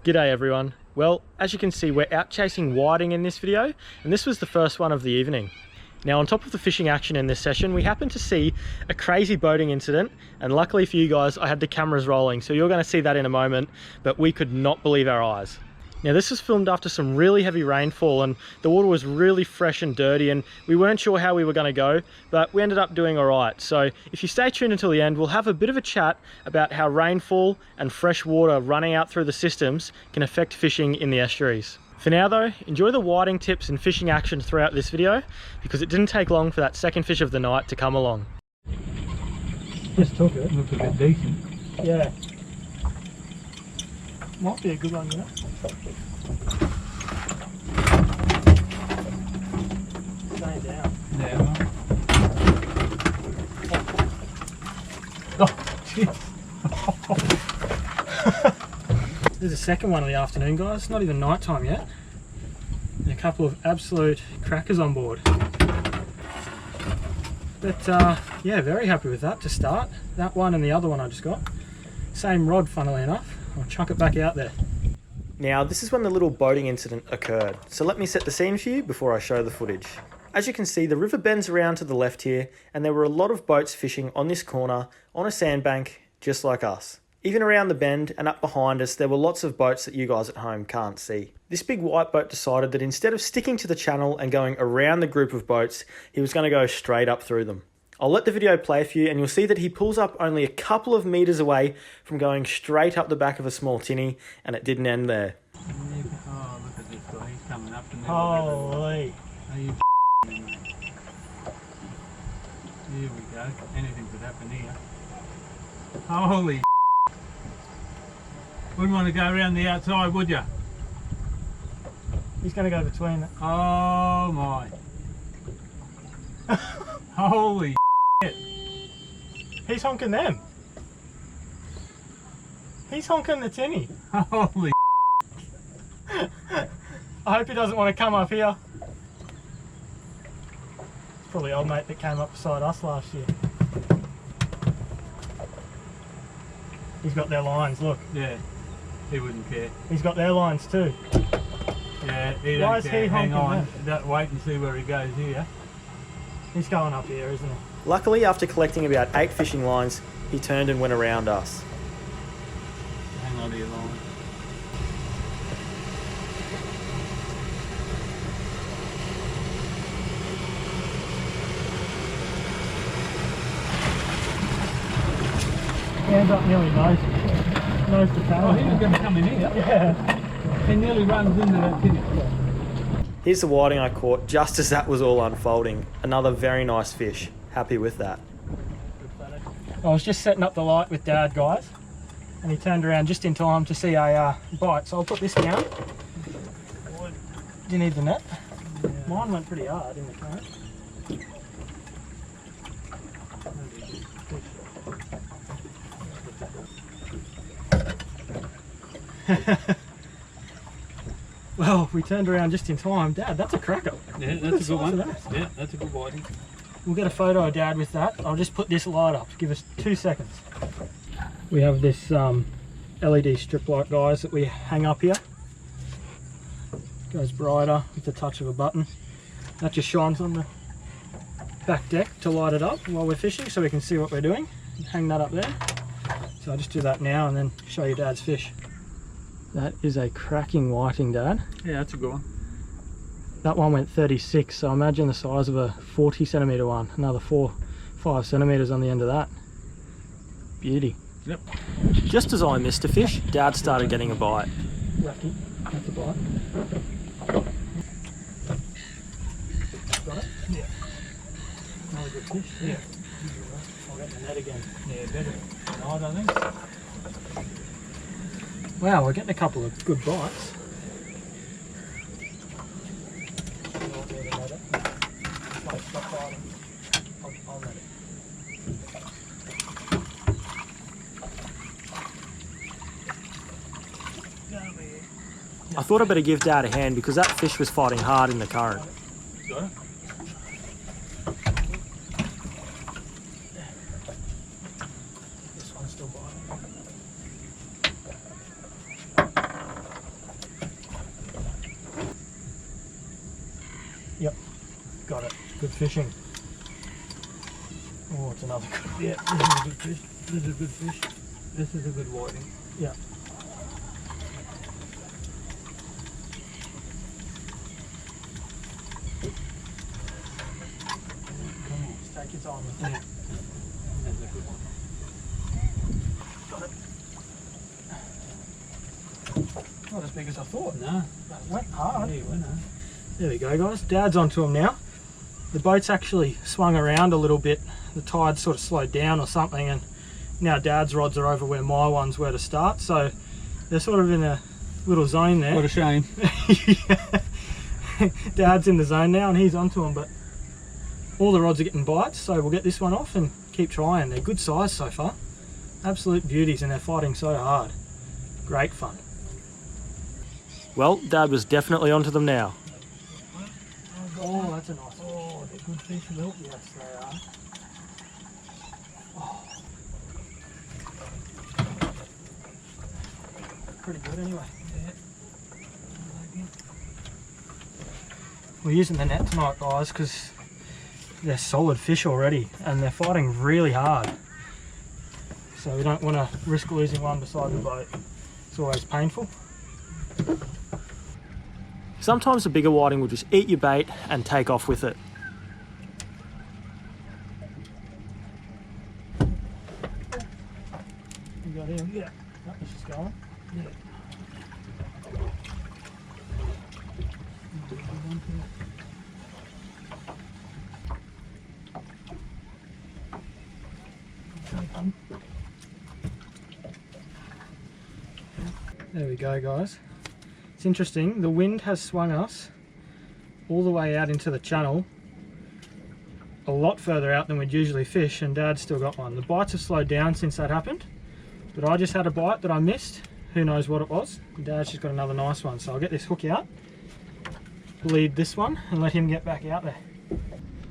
G'day everyone. Well, as you can see, we're out chasing whiting in this video, and this was the first one of the evening. Now, on top of the fishing action in this session, we happened to see a crazy boating incident, and luckily for you guys, I had the cameras rolling, so you're going to see that in a moment, but we could not believe our eyes. Now, this was filmed after some really heavy rainfall, and the water was really fresh and dirty, and we weren't sure how we were going to go, but we ended up doing all right. So if you stay tuned until the end, we'll have a bit of a chat about how rainfall and fresh water running out through the systems can affect fishing in the estuaries. For now though, enjoy the whiting tips and fishing action throughout this video, because it didn't take long for that second fish of the night to come along. Just took it. Looks a bit decent. Yeah. Might be a good one, you know. Stay down. Yeah. Oh, jeez. This is the second one of the afternoon, guys. It's not even night time yet. And a couple of absolute crackers on board. But yeah, very happy with that to start. That one and the other one I just got. Same rod, funnily enough. I'll chuck it back out there. Now, this is when the little boating incident occurred, so let me set the scene for you before I show the footage. As you can see, the river bends around to the left here, and there were a lot of boats fishing on this corner, on a sandbank, just like us. Even around the bend and up behind us, there were lots of boats that you guys at home can't see. This big white boat decided that instead of sticking to the channel and going around the group of boats, he was going to go straight up through them. I'll let the video play for you, and you'll see that he pulls up only a couple of meters away from going straight up the back of a small tinny, and it didn't end there. Oh, look at this guy. He's coming up to me. Holy. Are you me, mate? Here we go. Anything could happen here. Holy. Wouldn't want to go around the outside, would you? He's going to go between it. Oh my. Holy shit. He's honking them. He's honking the tinny. Holy. I hope he doesn't want to come up here. It's probably old mate that came up beside us last year. He's got their lines, look. Yeah, he wouldn't care. He's got their lines too. Yeah, he Why don't is care. he Hang honking on. them? Don't wait and see where he goes here. He's going up here, isn't he? Luckily, after collecting about 8 fishing lines, he turned and went around us. Hang on to your line. He ends up nearly nose to tail. Oh, he was going to come in here. Yeah. He nearly runs into that tinny. Here's the whiting I caught just as that was all unfolding. Another very nice fish. Happy with that. I was just setting up the light with Dad, guys, and he turned around just in time to see a bite. So I'll put this down. Do you need the net? Yeah. Mine went pretty hard in the current. Well, we turned around just in time. Dad, that's a cracker. Yeah, that's a good one. That. Yeah, that's a good whiting. We'll get a photo of Dad with that. I'll just put this light up. Give us 2 seconds. We have this LED strip light, guys, that we hang up here. Goes brighter with the touch of a button. That just shines on the back deck to light it up while we're fishing, so we can see what we're doing. Hang that up there. So I'll just do that now and then show you Dad's fish. That is a cracking whiting, Dad. Yeah, that's a good one. That one went 36, so imagine the size of a 40 centimetre one. Another 4-5 centimetres on the end of that. Beauty. Yep. Just as I missed a fish, Dad started getting a bite. Lucky. That's a bite. Got it? Yeah. Another good fish. Yeah. I'll get the net again. Yeah, better. No, I don't think. Wow, we're getting a couple of good bites. I thought I'd better give Dad a hand because that fish was fighting hard in the current. Got it? This one's still biting. Yep, got it. Good fishing. Oh, it's another good one. Yeah, this is a good fish. This is a good fish. This is a good whiting. Yeah. Come on. Just take your time with Yeah. it. That's a good one. Got it. Not as big as I thought. No. But it went hard. Yeah, you went, huh? There we go, guys. Dad's onto him now. The boat's actually swung around a little bit. The tide sort of slowed down or something, and now Dad's rods are over where my ones were to start. So they're sort of in a little zone there. What a shame. Yeah. Dad's in the zone now and he's onto them, but all the rods are getting bites, so we'll get this one off and keep trying. They're good size so far. Absolute beauties, and they're fighting so hard. Great fun. Well, Dad was definitely onto them now. Oh, that's a nice one. Oh, they're good fish, Will. Yes, they are. Pretty good anyway. Yeah. We're using the net tonight, guys, because they're solid fish already and they're fighting really hard. So we don't want to risk losing one beside the boat. It's always painful. Sometimes a bigger whiting will just eat your bait and take off with it. You got him? Yeah. Oh, he's just going. Yeah. There we go, guys. It's interesting, the wind has swung us all the way out into the channel, a lot further out than we'd usually fish, and Dad's still got one. The bites have slowed down since that happened, but I just had a bite that I missed. Who knows what it was. Dad's just got another nice one, so I'll get this hook out, lead this one, and let him get back out there.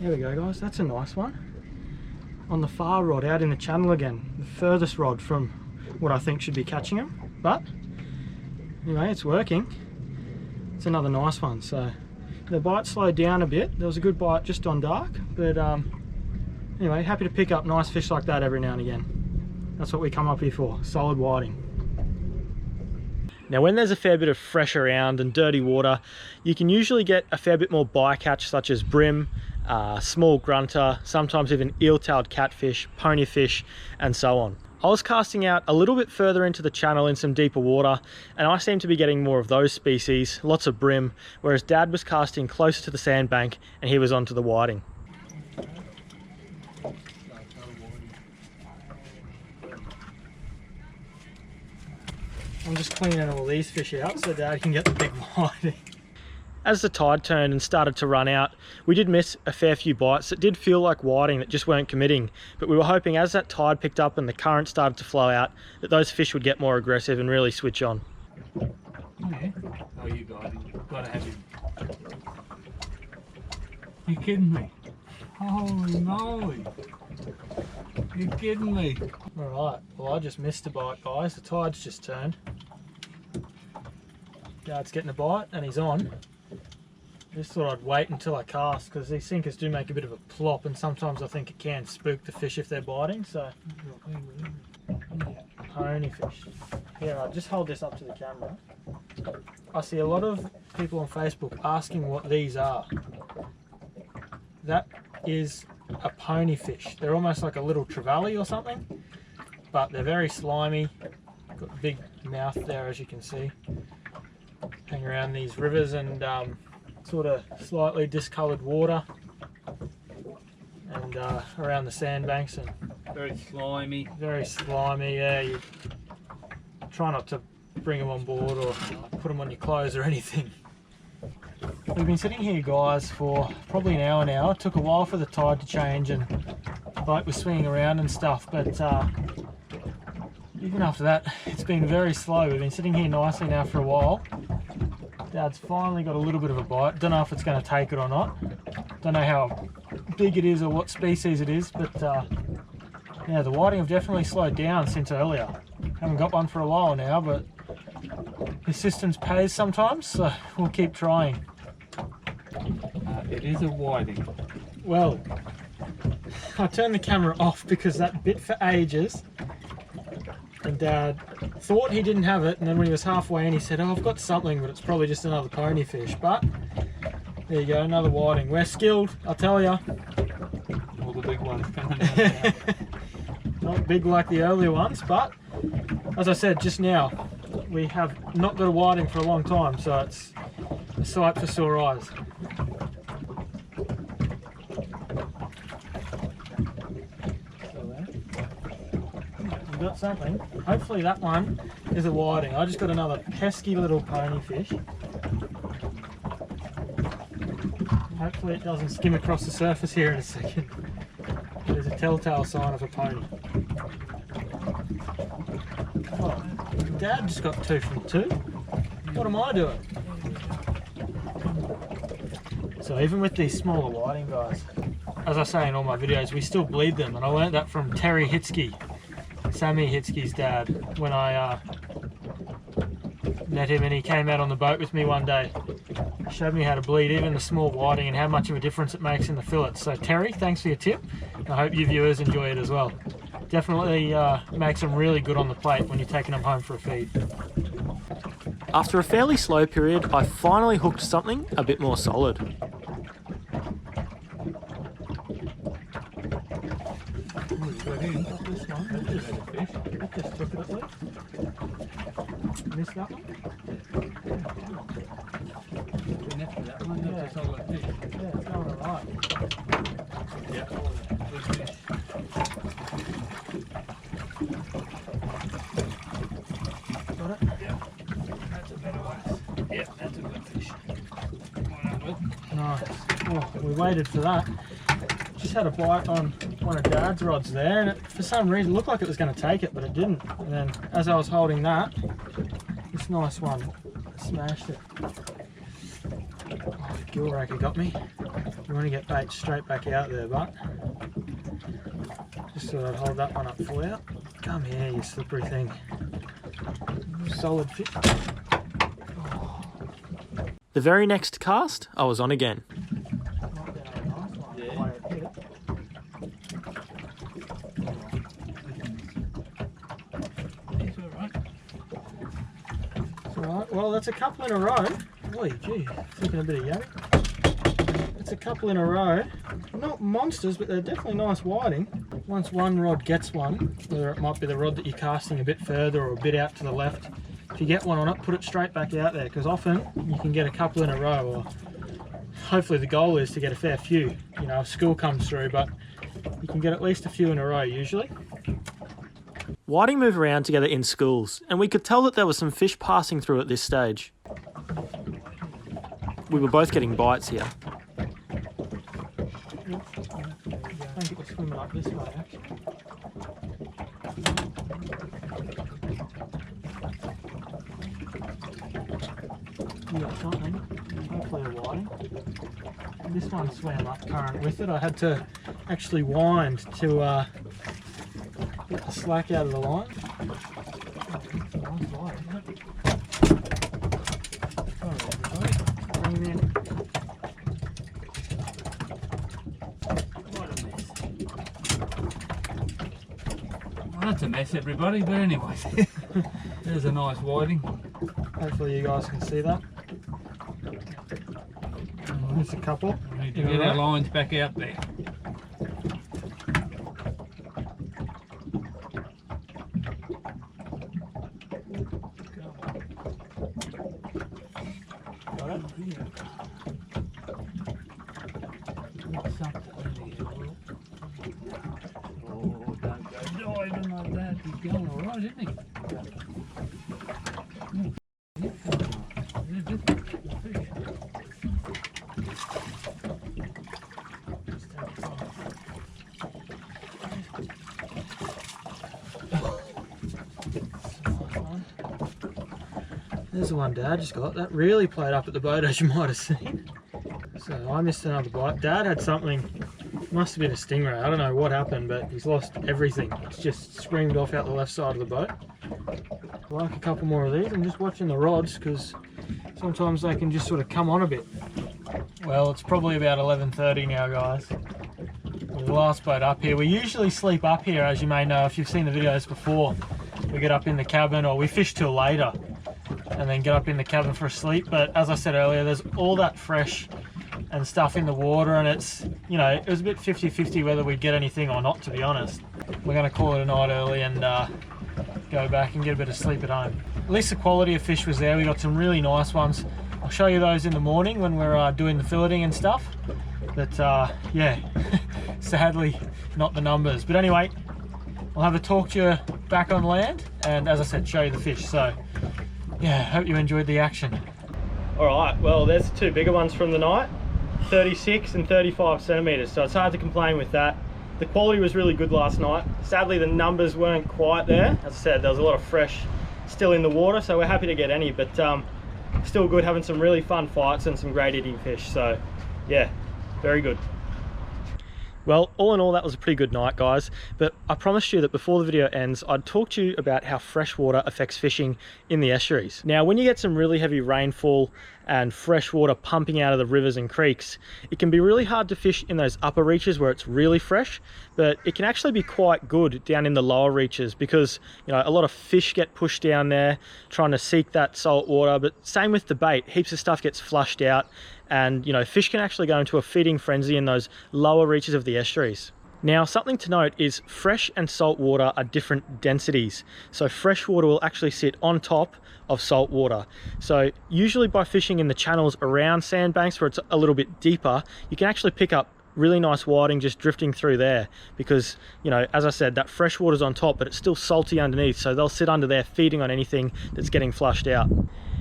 There we go, guys, that's a nice one. On the far rod, out in the channel again, the furthest rod from what I think should be catching him, but anyway, it's working. It's another nice one. So the bite slowed down a bit. There was a good bite just on dark, but anyway, happy to pick up nice fish like that every now and again. That's what we come up here for, solid whiting. Now when there's a fair bit of fresh around and dirty water, you can usually get a fair bit more bycatch such as brim, small grunter, sometimes even eel-tailed catfish, ponyfish, and so on. I was casting out a little bit further into the channel in some deeper water, and I seem to be getting more of those species, lots of brim, whereas Dad was casting closer to the sandbank and he was onto the whiting. I'm just cleaning all these fish out so Dad can get the big whiting. As the tide turned and started to run out, we did miss a fair few bites that did feel like whiting that just weren't committing, but we were hoping as that tide picked up and the current started to flow out that those fish would get more aggressive and really switch on. Yeah. Oh, you got him. Gotta have him. You kidding me? Holy moly. You kidding me? Alright, well I just missed a bite, guys. The tide's just turned. Dad's getting a bite and he's on. Just thought I'd wait until I cast because these sinkers do make a bit of a plop, and sometimes I think it can spook the fish if they're biting. So, ponyfish. Here, I'll just hold this up to the camera. I see a lot of people on Facebook asking what these are. That is a ponyfish. They're almost like a little trevally or something, but they're very slimy. Got a big mouth there, as you can see. Hang around these rivers and sort of slightly discoloured water, and around the sandbanks, and Very slimy. very slimy. Yeah, you try not to bring them on board or put them on your clothes or anything. We've been sitting here, guys, for probably an hour now. It took a while for the tide to change and the boat was swinging around and stuff, but even after that, it's been very slow. We've been sitting here nicely now for a while. Dad's finally got a little bit of a bite. Don't know if it's going to take it or not. Don't know how big it is or what species it is, but yeah, the whiting have definitely slowed down since earlier. Haven't got one for a while now, but persistence pays sometimes, so we'll keep trying. It is a whiting. Well, I turned the camera off because that bit for ages, and Dad thought he didn't have it, and then when he was halfway in he said, oh, I've got something, but it's probably just another ponyfish. But there you go, another whiting. We're skilled, I'll tell you. All the big ones coming out. Not big like the earlier ones, but as I said just now, we have not got a whiting for a long time, so it's a sight for sore eyes. We've got something. Hopefully that one is a whiting. I just got another pesky little ponyfish. Hopefully it doesn't skim across the surface here in a second. It is a telltale sign of a pony. Oh, Dad just got 2 from 2. What am I doing? So even with these smaller whiting guys, as I say in all my videos, we still bleed them, and I learned that from Terry Hitsky, Sammy Hitsky's dad, when I met him and he came out on the boat with me one day. He showed me how to bleed even the small whiting and how much of a difference it makes in the fillets. So Terry, thanks for your tip. I hope you viewers enjoy it as well. Definitely makes them really good on the plate when you're taking them home for a feed. After a fairly slow period, I finally hooked something a bit more solid. Missed that one? Yeah, it's going alright. Got it? Yeah. That's a better one. Yeah, that's a good fish. Nice. Oh, we waited for that. Just had a bite on one of Dad's rods there, and it, for some reason, looked like it was going to take it, but it didn't. And then, as I was holding that, this nice one smashed it. Oh, gill raker got me. You want to get bait straight back out there, but just thought I'd hold that one up for you. Come here, you slippery thing. Solid fish. Oh. The very next cast, I was on again. Alright, well that's a couple in a row. Oy, gee, thinking a bit of yolk. It's a couple in a row. Not monsters, but they're definitely nice whiting. Once one rod gets one, whether it might be the rod that you're casting a bit further or a bit out to the left, if you get one on it, put it straight back out there, because often you can get a couple in a row, or hopefully the goal is to get a fair few. You know, if school comes through, but you can get at least a few in a row usually. Whiting move around together in schools, and we could tell that there were some fish passing through at this stage. We were both getting bites here. I think it was swimming like this way, actually. You got something, hopefully a whiting. This one swam up current with it. I had to actually wind to get the slack out of the line. Nice white, isn't it? Bring him in. Well, that's a mess, everybody, but anyway, there's a nice whiting. Hopefully you guys can see that. There's a couple. We need to get our lines back out there. Got it? Oh, don't go diving like that. He's going all right, isn't he? There's the one Dad just got. That really played up at the boat, as you might have seen. So I missed another bite. Dad had something, must have been a stingray. I don't know what happened, but he's lost everything. It's just screamed off out the left side of the boat. I like a couple more of these. I'm just watching the rods because sometimes they can just sort of come on a bit. Well, it's probably about 11:30 now, guys. We're the last boat up here. We usually sleep up here, as you may know if you've seen the videos before. We get up in the cabin, or we fish till later and then get up in the cabin for a sleep. But as I said earlier, there's all that fresh and stuff in the water, and it's, you know, it was a bit 50-50 whether we'd get anything or not, to be honest. We're going to call it a night early and go back and get a bit of sleep at home. At least the quality of fish was there. We got some really nice ones. I'll show you those in the morning when we're doing the filleting and stuff. But yeah, sadly not the numbers. But anyway, I'll have a talk to you back on land, and as I said, show you the fish. So yeah, hope you enjoyed the action. All right, well, there's the two bigger ones from the night, 36 and 35 centimeters. So it's hard to complain with that. The quality was really good last night. Sadly, the numbers weren't quite there. As I said, there was a lot of fresh still in the water, so we're happy to get any, but still good, having some really fun fights and some great eating fish. So yeah, very good. Well, all in all, that was a pretty good night, guys. But I promised you that before the video ends, I'd talk to you about how fresh water affects fishing in the estuaries. Now, when you get some really heavy rainfall and fresh water pumping out of the rivers and creeks, it can be really hard to fish in those upper reaches where it's really fresh, but it can actually be quite good down in the lower reaches because, you know, a lot of fish get pushed down there trying to seek that salt water. But same with the bait, heaps of stuff gets flushed out, and, you know, fish can actually go into a feeding frenzy in those lower reaches of the estuaries. Now, something to note is fresh and salt water are different densities. So fresh water will actually sit on top of salt water. So usually by fishing in the channels around sandbanks where it's a little bit deeper, you can actually pick up really nice whiting just drifting through there because, you know, as I said, that fresh water's on top, but it's still salty underneath. So they'll sit under there feeding on anything that's getting flushed out.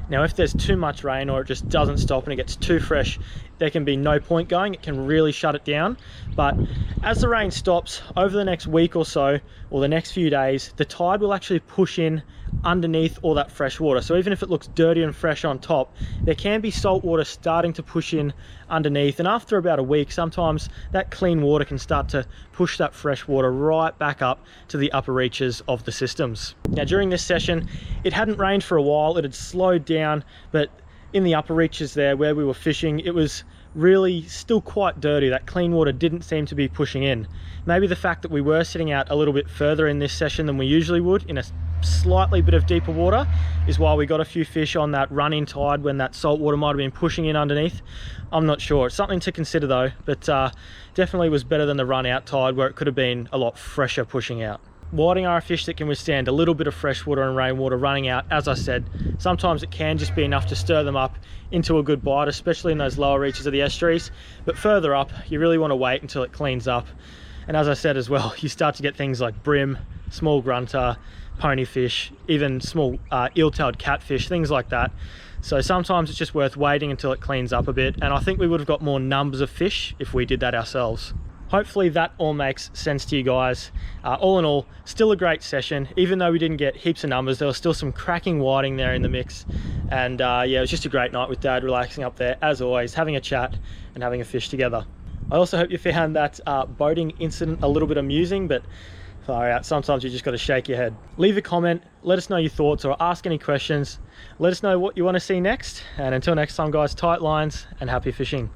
Now, if there's too much rain or it just doesn't stop and it gets too fresh, there can be no point going. It can really shut it down. But as the rain stops over the next week or so, or the next few days, the tide will actually push in underneath all that fresh water. So even if it looks dirty and fresh on top, there can be salt water starting to push in underneath, and after about a week, sometimes that clean water can start to push that fresh water right back up to the upper reaches of the systems. Now, during this session, it hadn't rained for a while. It had slowed down, but in the upper reaches there where we were fishing, it was really still quite dirty. That clean water didn't seem to be pushing in. Maybe the fact that we were sitting out a little bit further in this session than we usually would in a slightly bit of deeper water is why we got a few fish on that run-in tide when that salt water might have been pushing in underneath. I'm not sure. It's something to consider though, but definitely was better than the run-out tide where it could have been a lot fresher pushing out. Whiting are a fish that can withstand a little bit of fresh water and rainwater running out. As I said, sometimes it can just be enough to stir them up into a good bite, especially in those lower reaches of the estuaries. But further up, you really want to wait until it cleans up. And as I said as well, you start to get things like brim, small grunter, ponyfish, even small eel-tailed catfish, things like that. So sometimes it's just worth waiting until it cleans up a bit. And I think we would have got more numbers of fish if we did that ourselves. Hopefully that all makes sense to you guys. All in all, still a great session. Even though we didn't get heaps of numbers, there was still some cracking whiting there in the mix. And yeah, it was just a great night with Dad, relaxing up there, as always, having a chat and having a fish together. I also hope you found that boating incident a little bit amusing, but far out, sometimes you just got to shake your head. Leave a comment, let us know your thoughts or ask any questions. Let us know what you want to see next. And until next time, guys, tight lines and happy fishing.